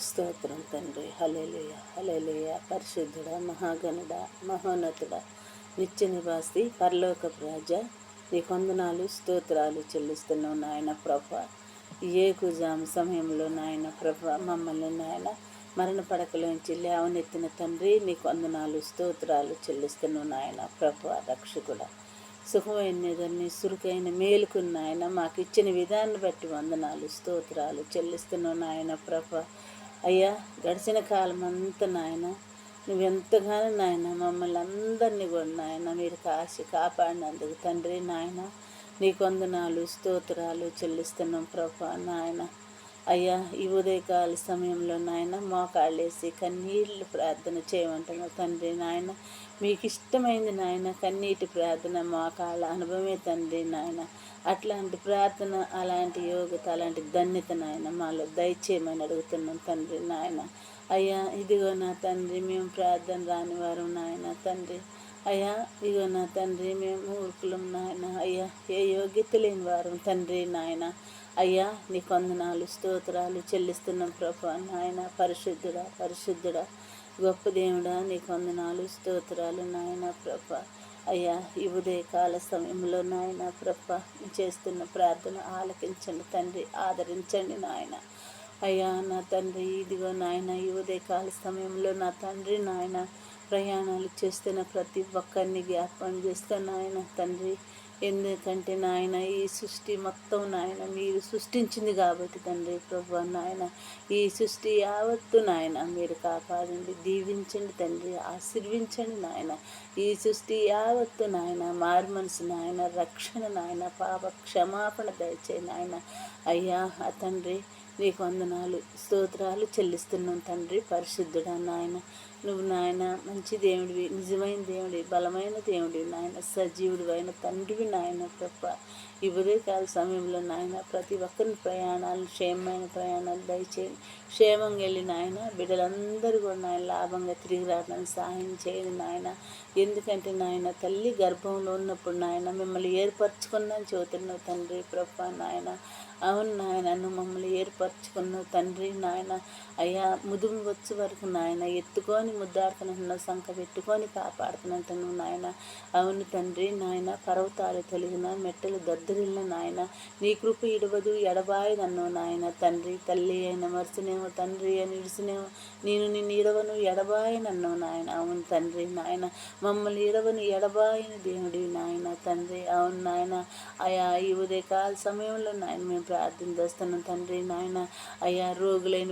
స్తోత్రం తండ్రి. హల్లెలూయ హల్లెలూయ. పరిశుద్ధుడ, మహాగణుడ, మహోన్నతుడ, నిత్య నివాసి, పరలోకపు రాజా, నీ వందనాలు స్తోత్రాలు చెల్లిస్తున్నావు నాయన ప్రభా. ఏకుజాము సమయంలో నాయన ప్రభా మమ్మల్ని నాయన మరణ పడకలోంచి లేవనెత్తిన తండ్రి, నీకు వందనాలు స్తోత్రాలు చెల్లిస్తున్నావు నాయన ప్రభా. రక్షకుడ, సుఖమైనదాన్ని సురుకైన మేలుకున్న నాయన మాకు ఇచ్చిన విధాన్ని బట్టి వందనాలు స్తోత్రాలు చెల్లిస్తున్నావు నాయన ప్రభా. అయ్యా, గడిచిన కాలం అంతా నాయన నువ్వెంతగానో నాయన మమ్మల్ని అందరినీ కూడా నాయన మీరు కాపాడినందుకు తండ్రి నాయన నీకు వందనాలు స్తోత్రాలు చెల్లిస్తున్నాం ప్రభా నాయన. అయ్యా, ఈ ఉదయకాల సమయంలో నాయన మోకాళ్ళేసి కన్నీళ్ళు ప్రార్థన చేయమంటున్నావు తండ్రి నాయన. మీకు ఇష్టమైంది నాయన కన్నీటి ప్రార్థన, మోకాళ్ళ అనుభవమే తండ్రి నాయన. అట్లాంటి ప్రార్థన, అలాంటి యోగ్యత, అలాంటి ధన్యత నాయన మాలో దయచేయమని అడుగుతున్నాం తండ్రి నాయన. అయ్యా, ఇదిగో నా తండ్రి మేము ప్రార్థన రాని వారు నాయన తండ్రి. అయ్యా, ఇదిగో నా తండ్రి మేము మూర్ఖులం నాయన. అయ్యా, ఏ యోగ్యత లేని వారు తండ్రి నాయన. అయ్యా, నీకు వందనాలు స్తోత్రాలు చెల్లిస్తున్నాం ప్రభా నాయన. పరిశుద్ధుడా పరిశుద్ధుడా గొప్ప దేవుడా, నీకు వందనాలు స్తోత్రాలు నాయన ప్రభా. అయ్యా, ఈ ఉదయకాల సమయంలో నాయన ప్రభా చేస్తున్న ప్రార్థన ఆలకించండి తండ్రి, ఆదరించండి నాయన. అయ్యా నా తండ్రి, ఇదిగో నాయన ఈ ఉదయకాల సమయంలో నా తండ్రి నాయన ప్రయాణాలు చేస్తున్న ప్రతి ఒక్కరిని జ్ఞాపకం చేస్తాను నాయన తండ్రి. ఎందుకంటే నాయన ఈ సృష్టి మొత్తం నాయన మీరు సృష్టించింది కాబట్టి తండ్రి ప్రభు నాయన, ఈ సృష్టి యావత్తు నాయన మీరు కాపాడండి, దీవించండి తండ్రి, ఆశీర్వించండి నాయన. ఈ సృష్టి యావత్తు నాయన మారు మనసు నాయన, రక్షణ నాయన, పాప క్షమాపణ దయచేయి నాయన. అయ్యా ఆ తండ్రి, నీకు వందనాలు స్తోత్రాలు చెల్లిస్తున్నాం తండ్రి. పరిశుద్ధుడా నాయన, నువ్వు నాయన మంచి దేవుడివి, నిజమైన దేవుడి, బలమైన దేవుడి నాయన, సజీవుడు అయిన తండ్రివి నాయన ప్రభ. ఈ ఉదయకాల సమయంలో నాయన ప్రతి ఒక్కరిని ప్రయాణాలు, క్షేమమైన ప్రయాణాలు దయచేయండి. క్షేమంగా వెళ్ళి నాయన బిడ్డలందరూ కూడా నాయన లాభంగా తిరిగి రావడానికి సహాయం చేయండి నాయన. ఎందుకంటే నాయన తల్లి గర్భంలో ఉన్నప్పుడు నాయన మిమ్మల్ని ఏర్పరచుకున్నాను చెబుతున్నావు తండ్రి ప్రభ నాయన. అవును నాయన, నువ్వు మమ్మల్ని ఏర్పరచుకున్నావు తండ్రి నాయన. అయ్యా, ముదుము వచ్చే వరకు నాయన ఎత్తుకొని ముద్దాడుతున్నట్టున్నావు, సంఖ పెట్టుకొని కాపాడుతున్నట్టున్నావు నాయన. అవును తండ్రి నాయన, పర్వతాలు తొలగిన, మెట్టలు దద్దరిల్లిన నాయన నీ కృప ఇడవదు ఎడబాయదన్నావు నాయన తండ్రి. తల్లి అయిన మరుసనేమో, తండ్రి అని ఇడిసినేమో, నేను నిన్ను ఇడవను ఎడబాయనన్నావు నాయన. అవును తండ్రి నాయన, మమ్మల్ని ఇడవను ఎడబాయిన దేవుడివి నాయన తండ్రి. అవును నాయన. అయ్యా, ఈ ఉదయకాల సమయంలో నాయన మేము ప్రార్థన చేస్తున్నాం తండ్రి నాయన. అయ్యా, రోగులైన